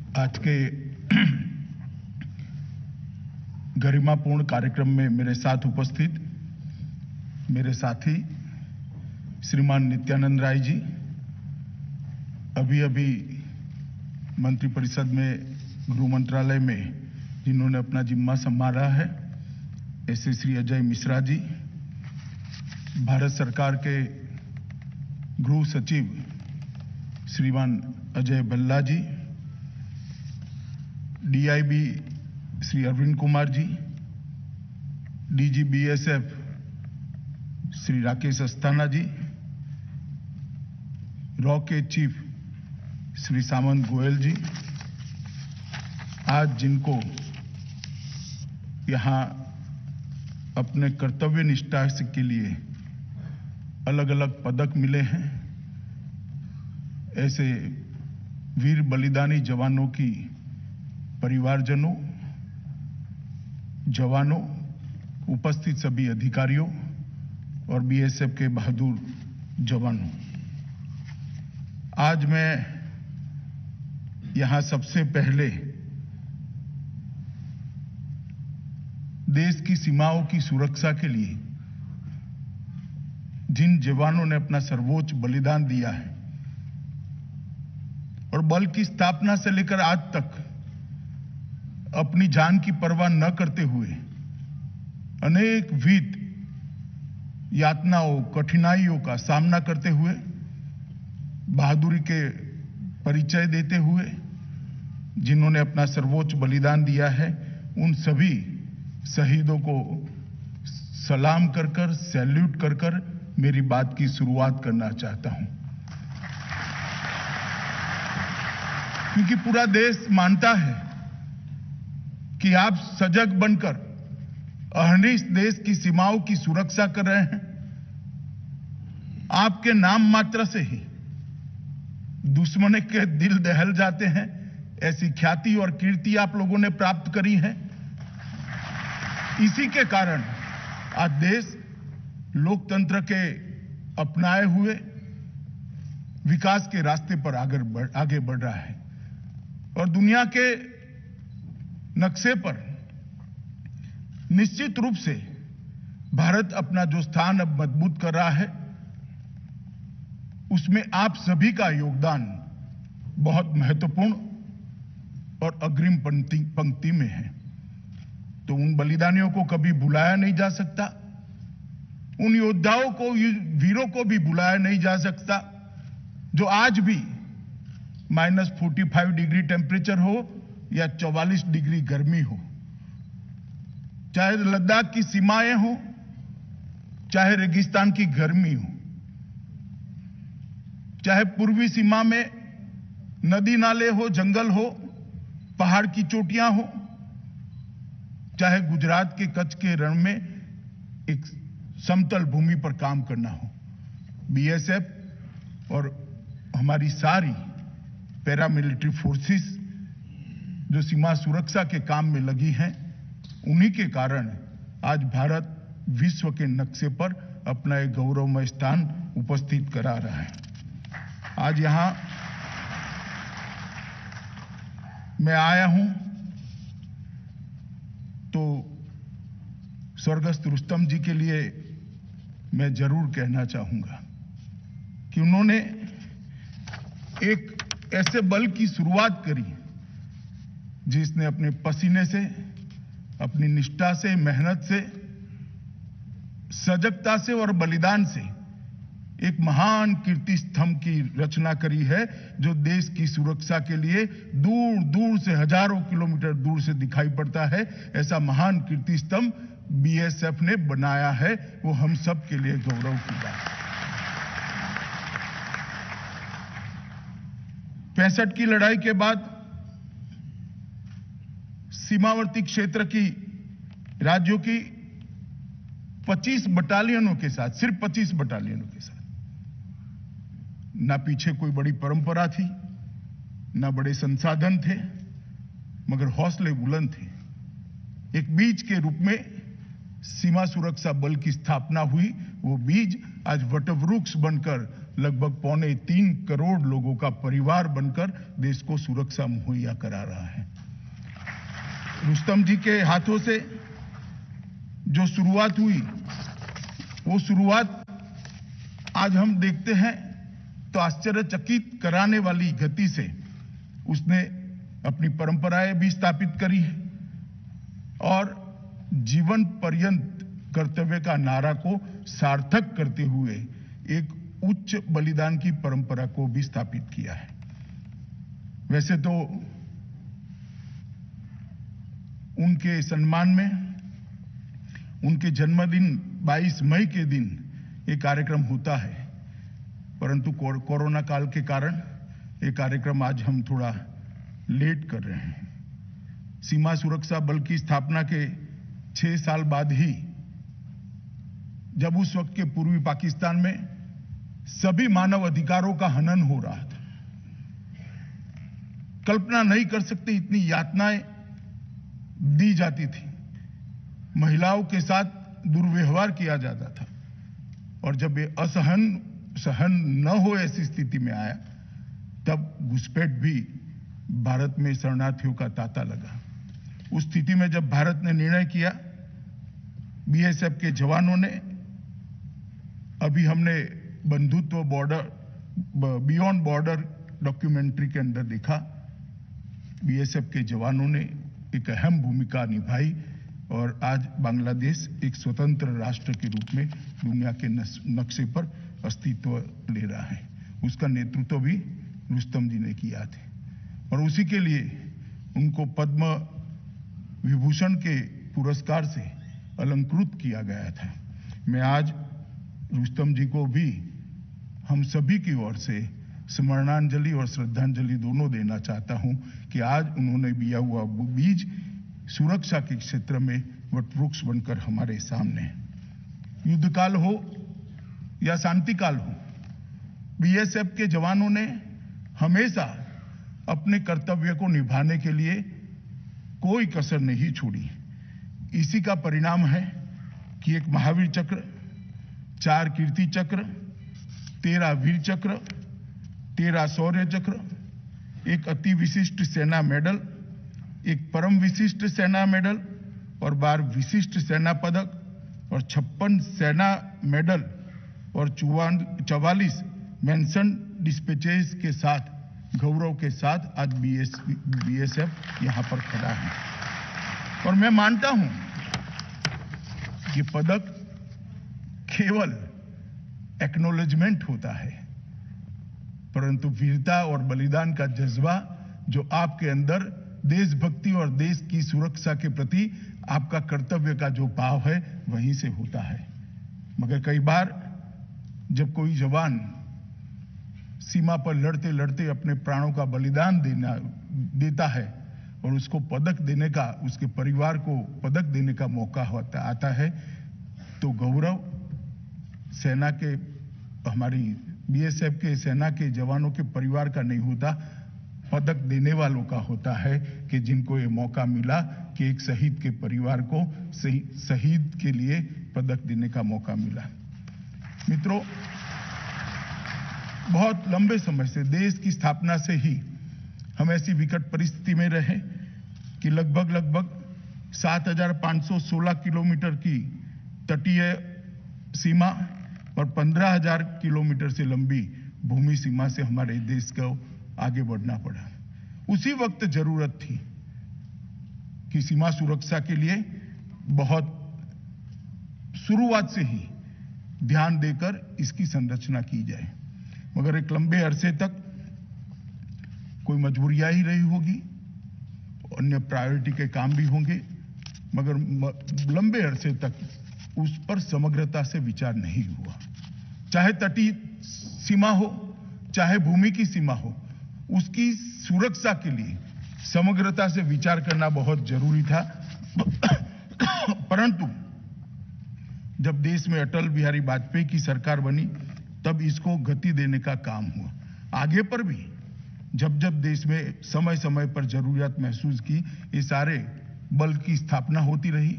आज के गरिमापूर्ण कार्यक्रम में मेरे साथ उपस्थित मेरे साथी श्रीमान नित्यानंद राय जी, अभी मंत्रिपरिषद में गृह मंत्रालय में जिन्होंने अपना जिम्मा संभाला है, ऐसे श्री अजय मिश्रा जी, भारत सरकार के गृह सचिव श्रीमान अजय भल्ला जी, DIB Shri Arvind Kumar ji, DG BSF Shri Rakesh Asthana जी, रॉ के चीफ श्री सामंत गोयल जी, आज जिनको यहां अपने कर्तव्य निष्ठा के लिए अलग अलग पदक मिले हैं, ऐसे वीर बलिदानी जवानों की परिवारजनों, जवानों, उपस्थित सभी अधिकारियों और बीएसएफ के बहादुर जवानों, आज मैं यहां सबसे पहले देश की सीमाओं की सुरक्षा के लिए जिन जवानों ने अपना सर्वोच्च बलिदान दिया है और बल की स्थापना से लेकर आज तक अपनी जान की परवाह न करते हुए अनेक विध यातनाओं, कठिनाइयों का सामना करते हुए बहादुरी के परिचय देते हुए जिन्होंने अपना सर्वोच्च बलिदान दिया है, उन सभी शहीदों को सलाम कर सैल्यूट कर मेरी बात की शुरुआत करना चाहता हूं, क्योंकि पूरा देश मानता है कि आप सजग बनकर अहर्निश देश की सीमाओं की सुरक्षा कर रहे हैं। आपके नाम मात्र से ही दुश्मन के दिल दहल जाते हैं, ऐसी ख्याति और कीर्ति आप लोगों ने प्राप्त करी है। इसी के कारण आज देश लोकतंत्र के अपनाए हुए विकास के रास्ते पर आगे बढ़ रहा है और दुनिया के नक्शे पर निश्चित रूप से भारत अपना जो स्थान अब मजबूत कर रहा है, उसमें आप सभी का योगदान बहुत महत्वपूर्ण और अग्रिम पंक्ति में है। तो उन बलिदानियों को कभी भुलाया नहीं जा सकता, उन योद्धाओं को, वीरों को भी भुलाया नहीं जा सकता जो आज भी -45 डिग्री टेम्परेचर हो या 44 डिग्री गर्मी हो, चाहे लद्दाख की सीमाएं हो, चाहे रेगिस्तान की गर्मी हो, चाहे पूर्वी सीमा में नदी नाले हो, जंगल हो, पहाड़ की चोटियां हो, चाहे गुजरात के कच्छ के रण में एक समतल भूमि पर काम करना हो, बीएसएफ और हमारी सारी पैरामिलिट्री फोर्सेस जो सीमा सुरक्षा के काम में लगी हैं, उन्हीं के कारण आज भारत विश्व के नक्शे पर अपना एक गौरवमय स्थान उपस्थित करा रहा है। आज यहां मैं आया हूं तो स्वर्गस्थ रुस्तम जी के लिए मैं जरूर कहना चाहूंगा कि उन्होंने एक ऐसे बल की शुरुआत करी जिसने अपने पसीने से, अपनी निष्ठा से, मेहनत से, सजगता से और बलिदान से एक महान कीर्ति स्तंभ की रचना करी है, जो देश की सुरक्षा के लिए दूर दूर से, हजारों किलोमीटर दूर से दिखाई पड़ता है। ऐसा महान कीर्ति स्तंभ बीएसएफ ने बनाया है, वो हम सब के लिए गौरव की बात है। 65 की लड़ाई के बाद सीमावर्ती क्षेत्र की राज्यों की 25 बटालियनों के साथ, सिर्फ 25 बटालियनों के साथ, ना पीछे कोई बड़ी परंपरा थी, ना बड़े संसाधन थे, मगर हौसले बुलंद थे। एक बीज के रूप में सीमा सुरक्षा बल की स्थापना हुई। वो बीज आज वटवृक्ष बनकर लगभग 2.25 करोड़ लोगों का परिवार बनकर देश को सुरक्षा मुहैया करा रहा है। रुस्तम जी के हाथों से जो शुरुआत हुई, वो शुरुआत आज हम देखते हैं तो आश्चर्यचकित कराने वाली गति से उसने अपनी परंपराएं भी स्थापित करी है और जीवन पर्यंत कर्तव्य का नारा को सार्थक करते हुए एक उच्च बलिदान की परंपरा को भी स्थापित किया है। वैसे तो उनके सम्मान में उनके जन्मदिन 22 मई के दिन ये कार्यक्रम होता है, परंतु कोरोना काल के कारण ये कार्यक्रम आज हम थोड़ा लेट कर रहे हैं। सीमा सुरक्षा बल की स्थापना के 6 साल बाद ही, जब उस वक्त के पूर्वी पाकिस्तान में सभी मानव अधिकारों का हनन हो रहा था, कल्पना नहीं कर सकते इतनी यातनाएं दी जाती थी, महिलाओं के साथ दुर्व्यवहार किया जाता था, और जब ये सहन न हो ऐसी स्थिति में आया, तब घुसपैठ भी भारत में शरणार्थियों का तांता लगा। उस स्थिति में जब भारत ने निर्णय किया, बीएसएफ के जवानों ने, अभी हमने बंधुत्व बॉर्डर बियॉन्ड बॉर्डर डॉक्यूमेंट्री के अंदर देखा, बीएसएफ के जवानों ने एक अहम भूमिका निभाई और आज बांग्लादेश एक स्वतंत्र राष्ट्र के रूप में दुनिया के नक्शे पर अस्तित्व ले रहा है। उसका नेतृत्व भी रुस्तम जी ने किया थे और उसी के लिए उनको पद्म विभूषण के पुरस्कार से अलंकृत किया गया था। मैं आज रुस्तम जी को भी हम सभी की ओर से स्मरणांजलि और श्रद्धांजलि दोनों देना चाहता हूं कि आज उन्होंने बिया हुआ बीज सुरक्षा के क्षेत्र में वटवृक्ष बनकर हमारे सामने है। युद्धकाल हो या शांतिकाल हो, बीएसएफ के जवानों ने हमेशा अपने कर्तव्य को निभाने के लिए कोई कसर नहीं छोड़ी। इसी का परिणाम है कि एक महावीर चक्र, 4 कीर्ति चक्र, 13 वीर चक्र, 13 शौर्य चक्र, एक अति विशिष्ट सेना मेडल, एक परम विशिष्ट सेना मेडल और 12 विशिष्ट सेना पदक और 56 सेना मेडल और 44 मेंशन डिस्पैचेस के साथ, गौरव के साथ आज बीएसएफ यहां पर खड़ा है। और मैं मानता हूं कि पदक केवल एक्नॉलेजमेंट होता है, परंतु वीरता और बलिदान का जज्बा जो आपके अंदर देशभक्ति और देश की सुरक्षा के प्रति आपका कर्तव्य का जो भाव है, वहीं से होता है। मगर कई बार जब कोई जवान सीमा पर लड़ते लड़ते अपने प्राणों का बलिदान देता है और उसको पदक देने का, उसके परिवार को पदक देने का मौका आता है, तो गौरव सेना के, हमारी बीएसएफ के सेना के जवानों के परिवार का नहीं होता, पदक देने वालों का होता है कि जिनको ये मौका मिला कि एक शहीद के परिवार को शहीद के लिए पदक देने का मौका मिला। मित्रों, बहुत लंबे समय से, देश की स्थापना से ही हम ऐसी विकट परिस्थिति में रहे कि लगभग 7,516 किलोमीटर की तटीय सीमा और 15,000 किलोमीटर से लंबी भूमि सीमा से हमारे देश को आगे बढ़ना पड़ा। उसी वक्त जरूरत थी कि सीमा सुरक्षा के लिए बहुत शुरुआत से ही ध्यान देकर इसकी संरचना की जाए, मगर एक लंबे अरसे तक कोई मजबूरियां ही रही होगी, अन्य प्रायोरिटी के काम भी होंगे, मगर लंबे अरसे तक उस पर समग्रता से विचार नहीं हुआ। चाहे तटीय सीमा हो, चाहे भूमि की सीमा हो, उसकी सुरक्षा के लिए समग्रता से विचार करना बहुत जरूरी था। परंतु जब देश में अटल बिहारी वाजपेयी की सरकार बनी, तब इसको गति देने का काम हुआ। आगे पर भी जब जब देश में समय समय पर जरूरत महसूस की, ये सारे बल की स्थापना होती रही,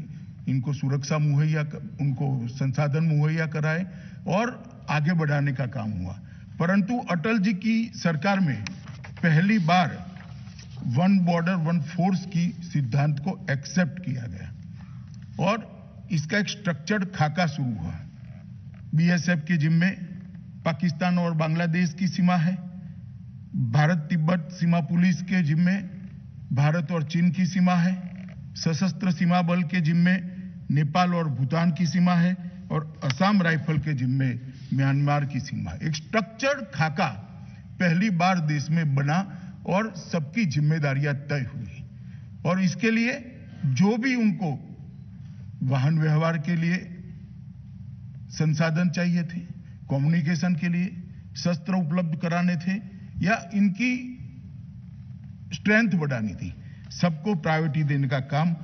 इनको सुरक्षा मुहैया, उनको संसाधन मुहैया कराए और आगे बढ़ाने का काम हुआ। परंतु अटल जी की सरकार में पहली बार वन बॉर्डर वन फोर्स की सिद्धांत को एक्सेप्ट किया गया और इसका एक स्ट्रक्चर्ड खाका शुरू हुआ। बीएसएफ के जिम्मे पाकिस्तान और बांग्लादेश की सीमा है, भारत तिब्बत सीमा पुलिस के जिम्मे भारत और चीन की सीमा है, सशस्त्र सीमा बल के जिम्मे नेपाल और भूटान की सीमा है और असम राइफल के जिम्मे म्यांमार की सीमा है। एक स्ट्रक्चर्ड खाका पहली बार देश में बना और सबकी जिम्मेदारियां तय हुई और इसके लिए जो भी उनको वाहन व्यवहार के लिए संसाधन चाहिए थे, कम्युनिकेशन के लिए शस्त्र उपलब्ध कराने थे या इनकी स्ट्रेंथ बढ़ानी थी, सबको प्रायोरिटी देने का काम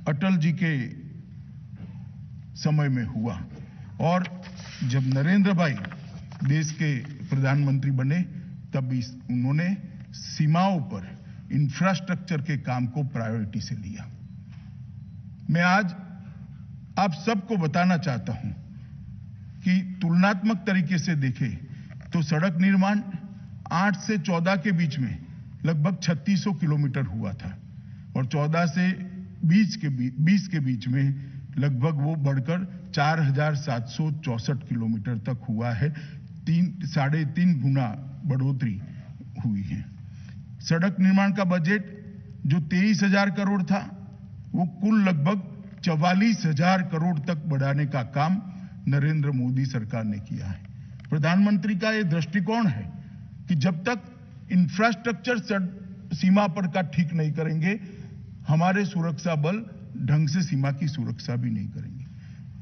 अटल जी के समय में हुआ। और जब नरेंद्र भाई देश के प्रधानमंत्री बने तब उन्होंने सीमाओं पर इंफ्रास्ट्रक्चर के काम को प्रायोरिटी से लिया। मैं आज आप सबको बताना चाहता हूं कि तुलनात्मक तरीके से देखें तो सड़क निर्माण 8 से 14 के बीच में लगभग 3600 किलोमीटर हुआ था और 14 से 20 के बीच में लगभग वो बढ़कर 4764 किलोमीटर तक हुआ है। 3.5 गुना बढ़ोतरी हुई है। सड़क निर्माण का बजट जो 23,000 करोड़ था वो कुल लगभग 44,000 करोड़ तक बढ़ाने का काम नरेंद्र मोदी सरकार ने किया है। प्रधानमंत्री का यह दृष्टिकोण है कि जब तक इंफ्रास्ट्रक्चर सीमा पर का ठीक नहीं करेंगे, हमारे सुरक्षा बल ढंग से सीमा की सुरक्षा भी नहीं करेंगे।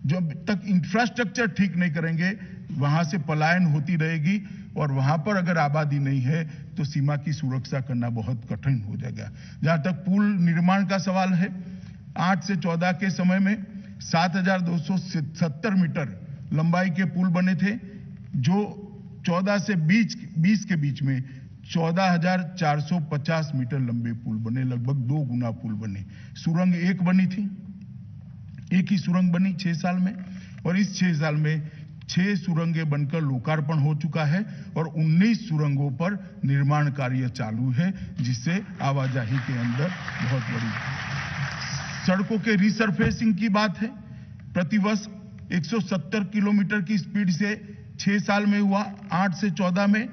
जब तक इंफ्रास्ट्रक्चर ठीक नहीं करेंगे, वहां से पलायन होती रहेगी और वहां पर अगर आबादी नहीं है तो सीमा की सुरक्षा करना बहुत कठिन हो जाएगा। जहां तक पुल निर्माण का सवाल है, 8 से 14 के समय में 7,270 मीटर लंबाई के पुल बने थे, जो 14 से 20 के बीच में 14,450 मीटर लंबे पुल बने, लगभग 2 गुना पुल बने। सुरंग एक बनी थी, एक ही सुरंग बनी 6 साल में और इस 6 साल में 6 सुरंगें बनकर लोकार्पण हो चुका है और 19 सुरंगों पर निर्माण कार्य चालू है, जिससे आवाजाही के अंदर बहुत बड़ी। सड़कों के रिसरफेसिंग की बात है, प्रतिवर्ष 170 किलोमीटर की स्पीड से 6 साल में हुआ, 8 से 14 में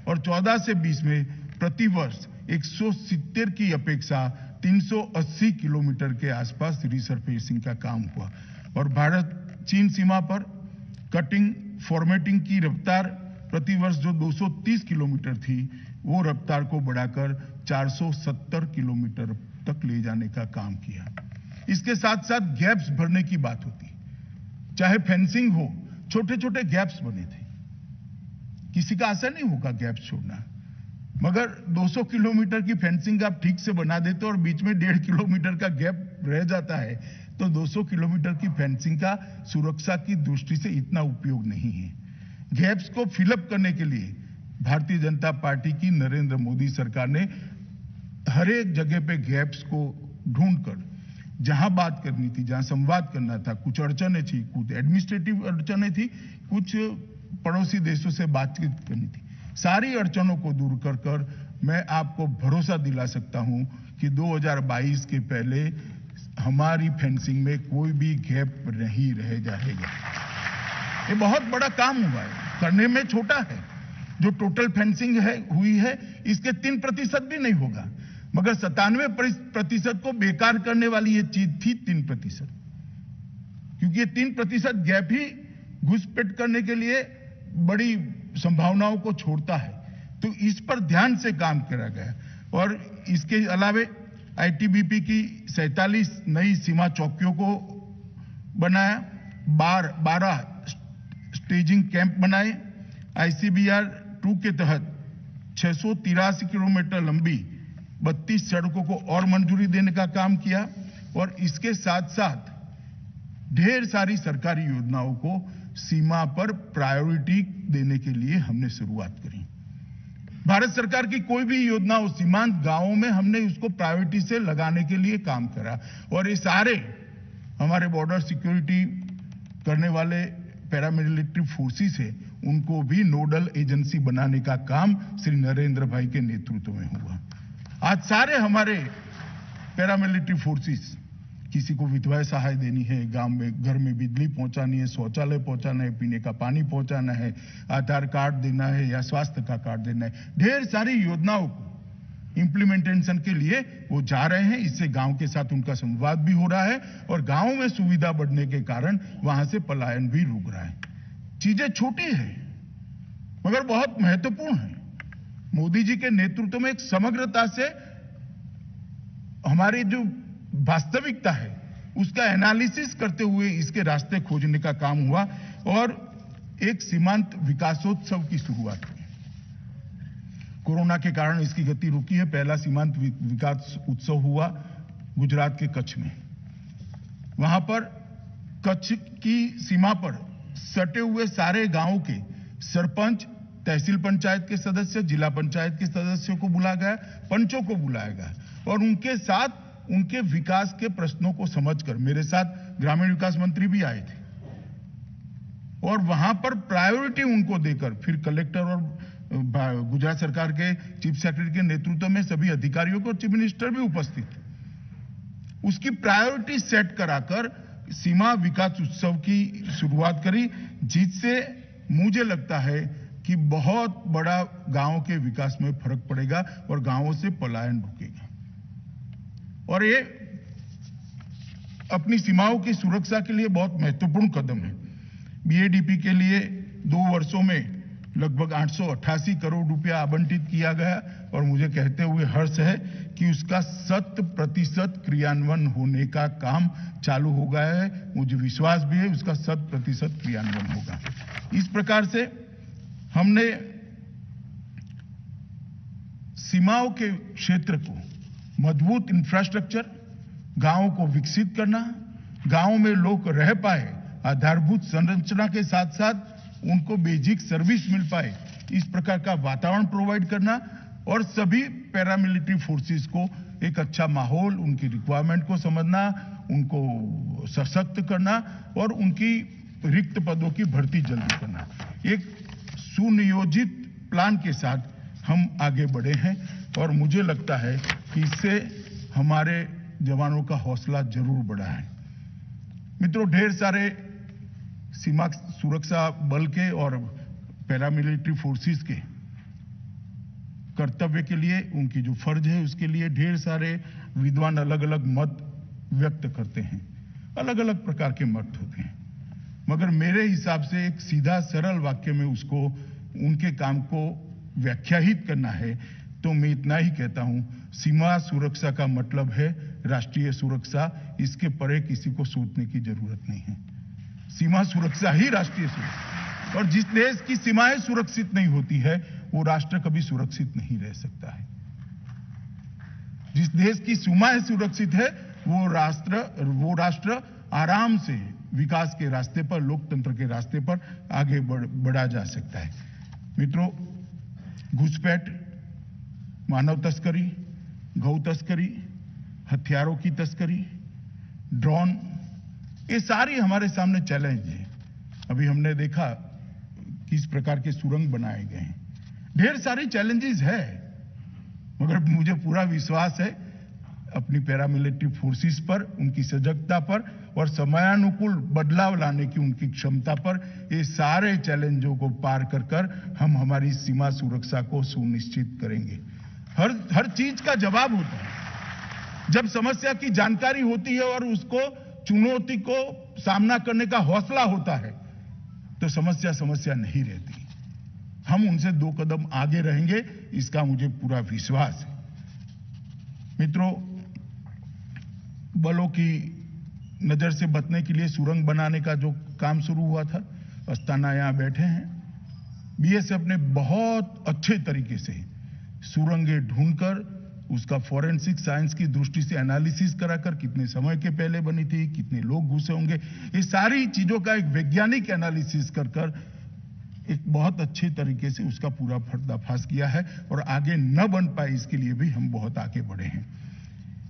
और 14 से 20 में प्रतिवर्ष 170 की अपेक्षा 380 किलोमीटर के आसपास रिसरफेसिंग का काम हुआ। और भारत चीन सीमा पर कटिंग फॉर्मेटिंग की रफ्तार प्रतिवर्ष जो 230 किलोमीटर थी, वो रफ्तार को बढ़ाकर 470 किलोमीटर तक ले जाने का काम किया। इसके साथ साथ गैप्स भरने की बात होती, चाहे फेंसिंग हो, छोटे छोटे गैप्स बने थे। किसी का आशा नहीं होगा गैप्स छोड़ना, मगर 200 किलोमीटर की फेंसिंग आप ठीक से बना देते और बीच में 1.5 किलोमीटर का गैप रह जाता है, तो 200 किलोमीटर की फेंसिंग का सुरक्षा की दृष्टि से इतना उपयोग नहीं है। गैप्स को फिलअप करने के लिए भारतीय जनता पार्टी की नरेंद्र मोदी सरकार ने हर एक जगह पे गैप्स को ढूंढकर, जहां बात करनी थी, जहां संवाद करना था, कुछ अड़चनें थी, कुछ एडमिनिस्ट्रेटिव अड़चनें थी, कुछ पड़ोसी देशों से बातचीत करनी थी, सारी अड़चनों को दूर कर मैं आपको भरोसा दिला सकता हूं कि 2022 के पहले हमारी फेंसिंग में कोई भी गैप नहीं रह जाएगा। ये बहुत बड़ा काम हुआ है, करने में छोटा है। जो टोटल फेंसिंग हुई है, इसके 3% भी नहीं होगा, मगर 97% को बेकार करने वाली ये चीज थी 3%, क्योंकि ये 3% गैप ही घुसपैठ करने के लिए बड़ी संभावनाओं को छोड़ता है। तो इस पर ध्यान से काम करा गया और इसके अलावे आईटीबीपी की 47 नई सीमा चौकियों को बनाया, 12 स्टेजिंग कैंप बनाए, आईसीबीआर 2 के तहत 683 किलोमीटर लंबी 32 सड़कों को और मंजूरी देने का काम किया और इसके साथ साथ ढेर सारी सरकारी योजनाओं को सीमा पर प्रायोरिटी देने के लिए हमने शुरुआत करी। भारत सरकार की कोई भी योजना हो, सीमांत गांवों में हमने उसको प्रायोरिटी से लगाने के लिए काम करा और ये सारे हमारे बॉर्डर सिक्योरिटी करने वाले पैरामिलिट्री फोर्सेस है उनको भी नोडल एजेंसी बनाने का काम श्री नरेंद्र भाई के नेतृत्व में हुआ। आज सारे हमारे पैरामिलिट्री फोर्सेस, किसी को विधवा सहाय देनी है, गांव में घर में बिजली पहुंचानी है, शौचालय पहुंचाना है, पीने का पानी पहुंचाना है, आधार कार्ड देना है या स्वास्थ्य का कार्ड देना है, ढेर सारी योजनाओं को इंप्लीमेंटेशन के लिए वो जा रहे हैं। इससे गांव के साथ उनका संवाद भी हो रहा है और गांव में सुविधा बढ़ने के कारण वहां से पलायन भी रुक रहा है। चीजें छोटी है मगर बहुत महत्वपूर्ण है। मोदी जी के नेतृत्व में एक समग्रता से हमारी जो वास्तविकता है उसका एनालिसिस करते हुए इसके रास्ते खोजने का काम हुआ और एक सीमांत विकासोत्सव की शुरुआत हुई। कोरोना के कारण इसकी गति रुकी है। पहला सीमांत विकास उत्सव हुआ गुजरात के कच्छ में। वहां पर कच्छ की सीमा पर सटे हुए सारे गांवों के सरपंच, तहसील पंचायत के सदस्य, जिला पंचायत के सदस्यों को बुलाया गया, पंचों को बुलाया गया और उनके साथ उनके विकास के प्रश्नों को समझकर, मेरे साथ ग्रामीण विकास मंत्री भी आए थे और वहां पर प्रायोरिटी उनको देकर फिर कलेक्टर और गुजरात सरकार के चीफ सेक्रेटरी के नेतृत्व में सभी अधिकारियों को, चीफ मिनिस्टर भी उपस्थित थे। उसकी प्रायोरिटी सेट कराकर सीमा विकास उत्सव की शुरुआत करी, जिससे मुझे लगता है कि बहुत बड़ा गांव के विकास में फर्क पड़ेगा और गांवों से पलायन रुकेगा। और ये अपनी सीमाओं की सुरक्षा के लिए बहुत महत्वपूर्ण कदम है। बीएडीपी के लिए 2 वर्षों में लगभग 888 करोड़ रुपया आवंटित किया गया और मुझे कहते हुए हर्ष है कि उसका 100% क्रियान्वयन होने का काम चालू हो गया है। मुझे विश्वास भी है उसका 100% क्रियान्वयन होगा। इस प्रकार से हमने सीमाओं के क्षेत्र को मजबूत इंफ्रास्ट्रक्चर, गांवों को विकसित करना, गांवों में लोग रह पाए, आधारभूत संरचना के साथ साथ उनको बेसिक सर्विस मिल पाए, इस प्रकार का वातावरण प्रोवाइड करना और सभी पैरामिलिट्री फोर्सेस को एक अच्छा माहौल, उनकी रिक्वायरमेंट को समझना, उनको सशक्त करना और उनकी रिक्त पदों की भर्ती जल्दी करना। एक सुनियोजित प्लान के साथ हम आगे बढ़े हैं और मुझे लगता है कि इससे हमारे जवानों का हौसला जरूर बढ़ा है। मित्रों, ढेर सारे सीमा सुरक्षा बल के और पैरामिलिट्री फोर्सेस के कर्तव्य के लिए, उनकी जो फर्ज है उसके लिए ढेर सारे विद्वान अलग अलग मत व्यक्त करते हैं, अलग अलग प्रकार के मत होते हैं, मगर मेरे हिसाब से एक सीधा सरल वाक्य में उसको, उनके काम को व्याख्याहित करना है तो मैं इतना ही कहता हूं, सीमा सुरक्षा का मतलब है राष्ट्रीय सुरक्षा। इसके परे किसी को सोचने की जरूरत नहीं है। सीमा सुरक्षा ही राष्ट्रीय सुरक्षा, और जिस देश की सीमाएं सुरक्षित नहीं होती है वो राष्ट्र कभी सुरक्षित नहीं रह सकता है। जिस देश की सीमाएं सुरक्षित है वो राष्ट्र आराम से विकास के रास्ते पर, लोकतंत्र के रास्ते पर आगे बढ़ा जा सकता है। मित्रों, घुसपैठ, मानव तस्करी, गौ तस्करी, हथियारों की तस्करी, ड्रोन, ये सारी हमारे सामने चैलेंज है। अभी हमने देखा किस प्रकार के सुरंग बनाए गए हैं। ढेर सारी चैलेंजेस है, मगर मुझे पूरा विश्वास है अपनी पैरामिलिट्री फोर्सेस पर, उनकी सजगता पर और समयानुकूल बदलाव लाने की उनकी क्षमता पर। ये सारे चैलेंजों को पार कर हम हमारी सीमा सुरक्षा को सुनिश्चित करेंगे। हर चीज का जवाब होता है। जब समस्या की जानकारी होती है और उसको चुनौती को सामना करने का हौसला होता है तो समस्या नहीं रहती। हम उनसे 2 कदम आगे रहेंगे, इसका मुझे पूरा विश्वास है। मित्रों, बलों की नजर से बचने के लिए सुरंग बनाने का जो काम शुरू हुआ था, अस्ताना यहां बैठे हैं, बीएसएफ ने बहुत अच्छे तरीके से सुरंगें ढूंढकर उसका फॉरेंसिक साइंस की दृष्टि से एनालिसिस कराकर, कितने समय के पहले बनी थी, कितने लोग घुसे होंगे, ये सारी चीजों का एक वैज्ञानिक एनालिसिस कर एक बहुत अच्छे तरीके से उसका पूरा पर्दाफाश किया है और आगे न बन पाए इसके लिए भी हम बहुत आगे बढ़े हैं।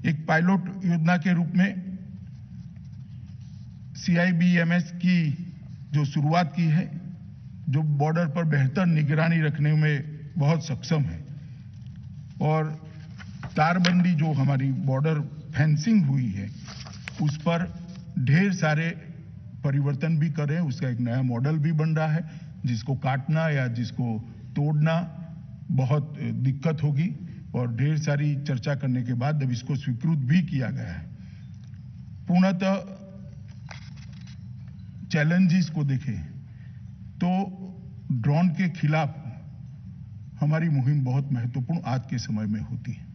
एक पायलट योजना के रूप में CIBMS की जो शुरुआत की है, जो बॉर्डर पर बेहतर निगरानी रखने में बहुत सक्षम है, और तारबंदी जो हमारी बॉर्डर फेंसिंग हुई है उस पर ढेर सारे परिवर्तन भी कर रहे हैं। उसका एक नया मॉडल भी बन रहा है, जिसको काटना या जिसको तोड़ना बहुत दिक्कत होगी, और ढेर सारी चर्चा करने के बाद अब इसको स्वीकृत भी किया गया है। पूर्णतः चैलेंजेस को देखें तो ड्रोन के खिलाफ हमारी मुहिम बहुत महत्वपूर्ण आज के समय में होती है।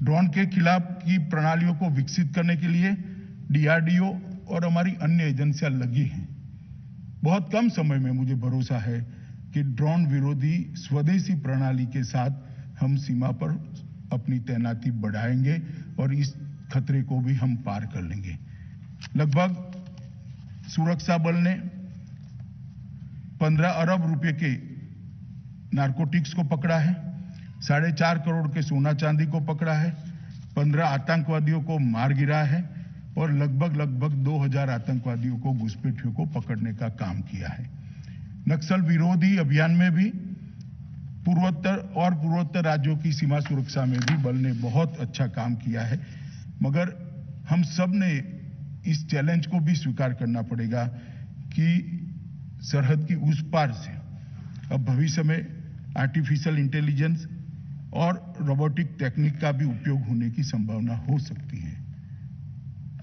ड्रोन के खिलाफ की प्रणालियों को विकसित करने के लिए डीआरडीओ और हमारी अन्य एजेंसियां लगी हैं। बहुत कम समय में मुझे भरोसा है कि ड्रोन विरोधी स्वदेशी प्रणाली के साथ हम सीमा पर अपनी तैनाती बढ़ाएंगे और इस खतरे को भी हम पार कर लेंगे। लगभग सुरक्षा बल ने 15 अरब रुपए के नारकोटिक्स को पकड़ा है, 4.5 करोड़ के सोना चांदी को पकड़ा है, 15 आतंकवादियों को मार गिरा है और लगभग 2000 आतंकवादियों को घुसपैठियों को पकड़ने का काम किया है। नक्सल विरोधी अभियान में भी पूर्वोत्तर राज्यों की सीमा सुरक्षा में भी बल ने बहुत अच्छा काम किया है, मगर हम सब ने इस चैलेंज को भी स्वीकार करना पड़ेगा कि सरहद की उस पार से अब भविष्य में आर्टिफिशियल इंटेलिजेंस और रोबोटिक टेक्निक का भी उपयोग होने की संभावना हो सकती है।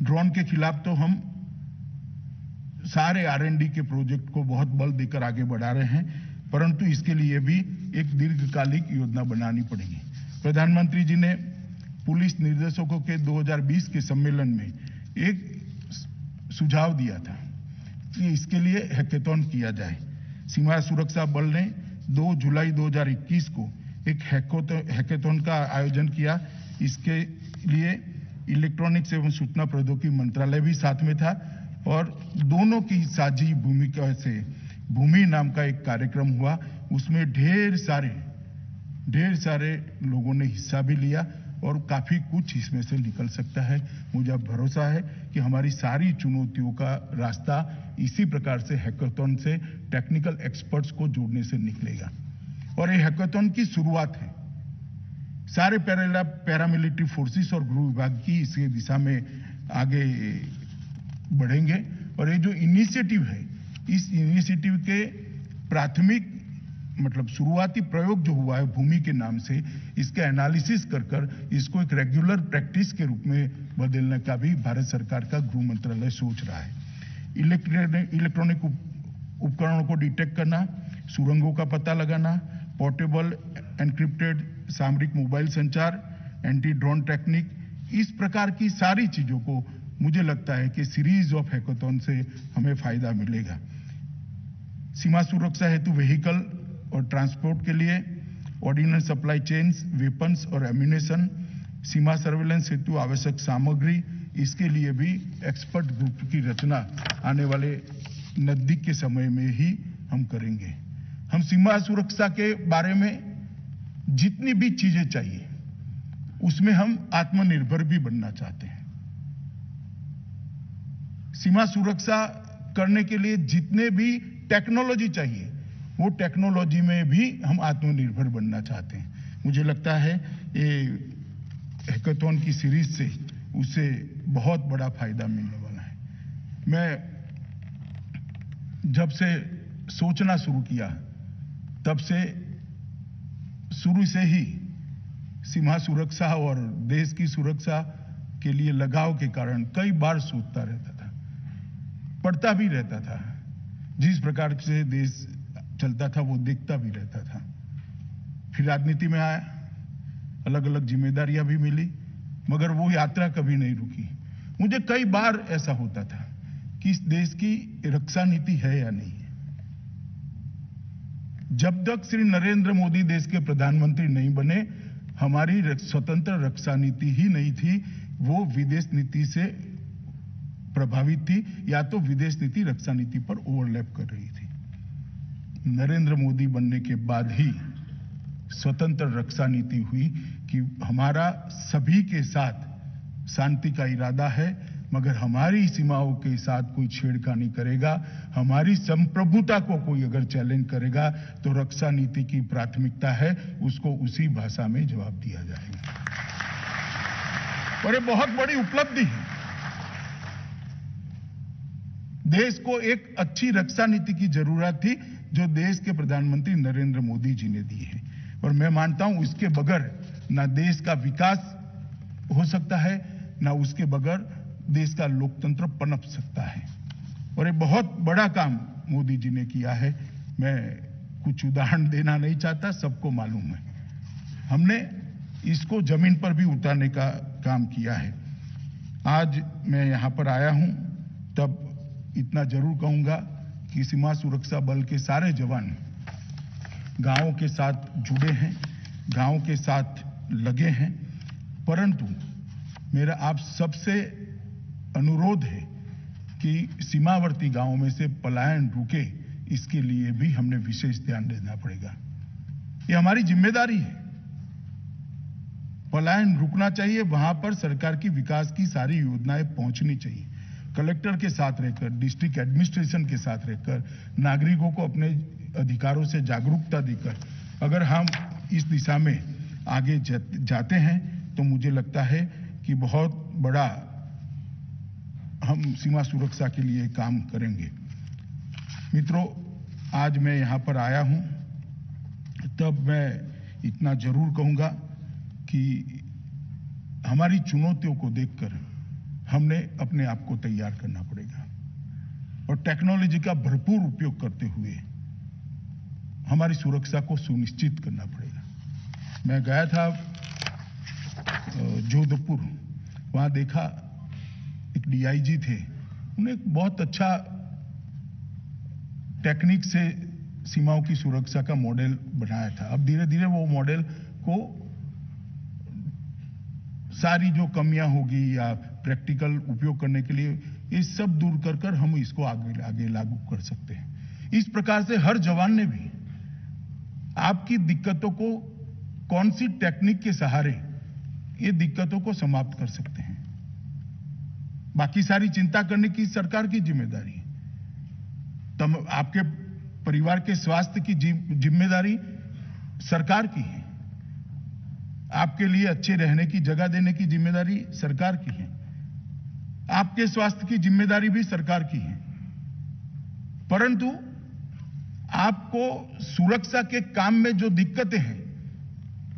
ड्रोन के खिलाफ तो हम सारे R&D के प्रोजेक्ट को बहुत बल देकर आगे बढ़ा रहे हैं, परंतु इसके लिए भी एक दीर्घकालिक योजना बनानी पड़ेगी। प्रधानमंत्री जी ने पुलिस निर्देशकों के 2020 के सम्मेलन में एक सुझाव दिया था कि इसके लिए हैकेथॉन किया जाए। सीमा सुरक्षा बल ने 2 जुलाई 2021 को एक हैकेथॉन का आयोजन किया। इसके लिए इलेक्ट्रॉनिक्स एवं सूचना प्रौद्योगिकी मंत्रालय भी साथ में था और दोनों की साझी भूमिका से भूमि नाम का एक कार्यक्रम हुआ। उसमें ढेर सारे लोगों ने हिस्सा भी लिया और काफी कुछ इसमें से निकल सकता है। मुझे भरोसा है कि हमारी सारी चुनौतियों का रास्ता इसी प्रकार से हैकेथॉन से टेक्निकल एक्सपर्ट्स को जोड़ने से निकलेगा। और ये हैकेथॉन की शुरुआत है। सारे पैरामिलिट्री फोर्सेस और गृह विभाग की इसी दिशा में आगे बढ़ेंगे और ये जो इनिशिएटिव है, इस इनिशिएटिव के प्राथमिक मतलब शुरुआती प्रयोग जो हुआ है भूमि के नाम से, इसके एनालिसिस कर इसको एक रेगुलर प्रैक्टिस के रूप में बदलने का भी भारत सरकार का गृह मंत्रालय सोच रहा है। इलेक्ट्रॉनिक उपकरणों को डिटेक्ट करना, सुरंगों का पता लगाना, पोर्टेबल एनक्रिप्टेड सामरिक मोबाइल संचार, एंटी ड्रोन टेक्निक, इस प्रकार की सारी चीजों को मुझे लगता है कि सीरीज ऑफ हैकेथॉन से हमें फायदा मिलेगा। सीमा सुरक्षा हेतु व्हीकल और ट्रांसपोर्ट के लिए ऑर्डिनेंस सप्लाई चेन्स, वेपन्स और एम्यूनेशन, सीमा सर्वेलेंस हेतु आवश्यक सामग्री, इसके लिए भी एक्सपर्ट ग्रुप की रचना आने वाले नजदीक के समय में ही हम करेंगे। हम सीमा सुरक्षा के बारे में जितनी भी चीजें चाहिए उसमें हम आत्मनिर्भर भी बनना चाहते हैं। सीमा सुरक्षा करने के लिए जितने भी टेक्नोलॉजी चाहिए वो टेक्नोलॉजी में भी हम आत्मनिर्भर बनना चाहते हैं। मुझे लगता है ये हैकेथॉन की सीरीज से उसे बहुत बड़ा फायदा मिलने वाला है। मैं जब से सोचना शुरू किया तब से शुरू से ही सीमा सुरक्षा और देश की सुरक्षा के लिए लगाव के कारण कई बार सोचता रहता था, पढ़ता भी रहता था। जिस प्रकार से देश चलता था वो देखता भी रहता था। फिर राजनीति में आया, अलग अलग जिम्मेदारियां भी मिली, मगर वो यात्रा कभी नहीं रुकी। मुझे कई बार ऐसा होता था कि इस देश की रक्षा नीति है या नहीं है। जब तक श्री नरेंद्र मोदी देश के प्रधानमंत्री नहीं बने, हमारी स्वतंत्र रक्षा नीति ही नहीं थी। वो विदेश नीति से प्रभावित थी या तो विदेश नीति रक्षा नीति पर ओवरलैप कर रही थी। नरेंद्र मोदी बनने के बाद ही स्वतंत्र रक्षा नीति हुई कि हमारा सभी के साथ शांति का इरादा है, मगर हमारी सीमाओं के साथ कोई छेड़खानी करेगा, हमारी संप्रभुता को कोई अगर चैलेंज करेगा तो रक्षा नीति की प्राथमिकता है उसको उसी भाषा में जवाब दिया जाएगा। और ये बहुत बड़ी उपलब्धि है। देश को एक अच्छी रक्षा नीति की जरूरत थी जो देश के प्रधानमंत्री नरेंद्र मोदी जी ने दी है, और मैं मानता हूं इसके बगैर ना देश का विकास हो सकता है, ना उसके बगैर देश का लोकतंत्र पनप सकता है। और ये बहुत बड़ा काम मोदी जी ने किया है। मैं कुछ उदाहरण देना नहीं चाहता, सबको मालूम है। हमने इसको जमीन पर भी उतारने का काम किया है। आज मैं यहां पर आया हूं तब इतना जरूर कहूंगा कि सीमा सुरक्षा बल के सारे जवान गांवों के साथ जुड़े हैं, गांवों के साथ लगे हैं, परंतु मेरा आप सबसे अनुरोध है कि सीमावर्ती गांवों में से पलायन रुके, इसके लिए भी हमने विशेष ध्यान देना पड़ेगा। ये हमारी जिम्मेदारी है। पलायन रुकना चाहिए, वहां पर सरकार की विकास की सारी योजनाएं पहुंचनी चाहिए। कलेक्टर के साथ रहकर, डिस्ट्रिक्ट एडमिनिस्ट्रेशन के साथ रहकर, नागरिकों को अपने अधिकारों से जागरूकता देकर अगर हम इस दिशा में आगे जाते हैं तो मुझे लगता है कि बहुत बड़ा हम सीमा सुरक्षा के लिए काम करेंगे। मित्रों, आज मैं यहां पर आया हूं तब मैं इतना जरूर कहूंगा कि हमारी चुनौतियों को देखकर हमने अपने आप को तैयार करना पड़ेगा और टेक्नोलॉजी का भरपूर उपयोग करते हुए हमारी सुरक्षा को सुनिश्चित करना पड़ेगा। मैं गया था जोधपुर, वहां देखा एक डीआईजी थे, उन्हें एक बहुत अच्छा टेक्निक से सीमाओं की सुरक्षा का मॉडल बनाया था। अब धीरे धीरे वो मॉडल को सारी जो कमियां होगी या प्रैक्टिकल उपयोग करने के लिए ये सब दूर कर कर हम इसको आगे लागू कर सकते हैं। इस प्रकार से हर जवान ने भी आपकी दिक्कतों को कौन सी टेक्निक के सहारे ये दिक्कतों को समाप्त कर सकते हैं। बाकी सारी चिंता करने की सरकार की जिम्मेदारी है। तब आपके परिवार के स्वास्थ्य की जिम्मेदारी सरकार की है। आपके लिए अच्छे रहने की जगह देने की जिम्मेदारी सरकार की है। आपके स्वास्थ्य की जिम्मेदारी भी सरकार की है। परंतु आपको सुरक्षा के काम में जो दिक्कतें हैं,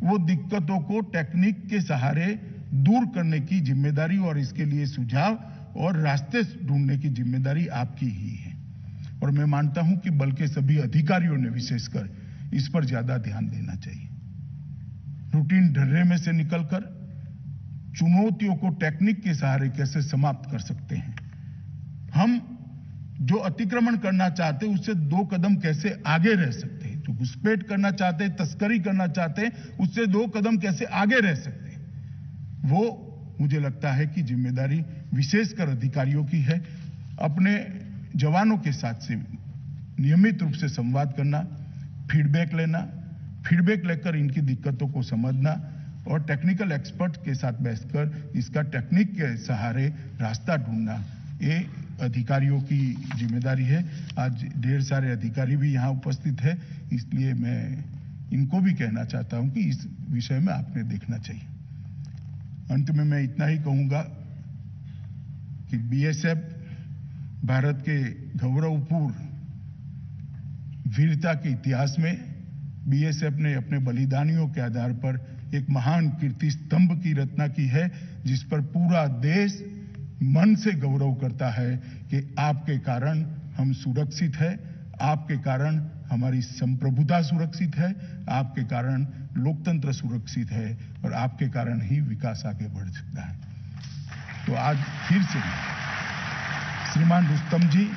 वो दिक्कतों को टेक्निक के सहारे दूर करने की जिम्मेदारी और इसके लिए सुझाव और रास्ते ढूंढने की जिम्मेदारी आपकी ही है। और मैं मानता हूं कि बल के सभी अधिकारियों ने विशेषकर इस पर ज्यादा ध्यान देना चाहिए। रूटीन ढर्रे में से निकलकर चुनौतियों को टेक्निक के सहारे कैसे समाप्त कर सकते हैं, हम जो अतिक्रमण करना चाहते हैं उससे 2 कदम कैसे आगे रह सकते हैं, जो घुसपैठ करना चाहते हैं, तस्करी करना चाहते हैं, उससे 2 कदम कैसे आगे रह सकते हैं, वो मुझे लगता है कि जिम्मेदारी विशेषकर अधिकारियों की है। अपने जवानों के साथ से नियमित रूप से संवाद करना, फीडबैक लेना, फीडबैक लेकर इनकी दिक्कतों को समझना और टेक्निकल एक्सपर्ट के साथ बैठकर इसका टेक्निक के सहारे रास्ता ढूंढना, ये अधिकारियों की जिम्मेदारी है। आज ढेर सारे अधिकारी भी यहां उपस्थित है, इसलिए मैं इनको भी कहना चाहता हूं कि इस विषय में आपने देखना चाहिए। अंत में मैं इतना ही कहूंगा कि बीएसएफ भारत के गौरवपूर्ण वीरता के इतिहास में बीएसएफ ने अपने बलिदानियों के आधार पर एक महान कीर्ति स्तंभ की रचना की है, जिस पर पूरा देश मन से गौरव करता है कि आपके कारण हम सुरक्षित हैं, आपके कारण हमारी संप्रभुता सुरक्षित है, आपके कारण लोकतंत्र सुरक्षित है और आपके कारण ही विकास आगे बढ़ सकता है। तो आज फिर से श्रीमान रुस्तम जी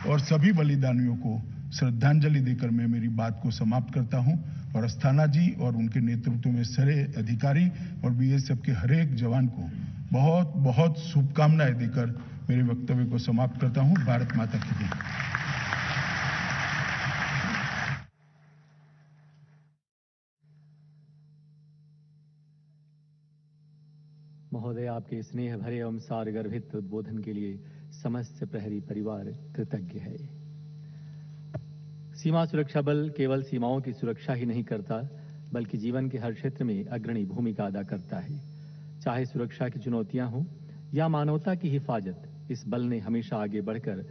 और सभी बलिदानियों को श्रद्धांजलि देकर मैं मेरी बात को समाप्त करता हूं और अस्थाना जी और उनके नेतृत्व में सारे अधिकारी और बीएसएफ के हर एक जवान को बहुत बहुत शुभकामनाएं देकर मेरे वक्तव्य को समाप्त करता हूं। भारत माता की जय। महोदय, आपके स्नेह भरे एवं सारगर्भित उद्बोधन के लिए समस्त प्रहरी परिवार कृतज्ञ है। सीमा सुरक्षा बल केवल सीमाओं की सुरक्षा ही नहीं करता, बल्कि जीवन के हर क्षेत्र में अग्रणी भूमिका अदा करता है। चाहे सुरक्षा की चुनौतियां हों या मानवता की हिफाजत, इस बल ने हमेशा आगे बढ़कर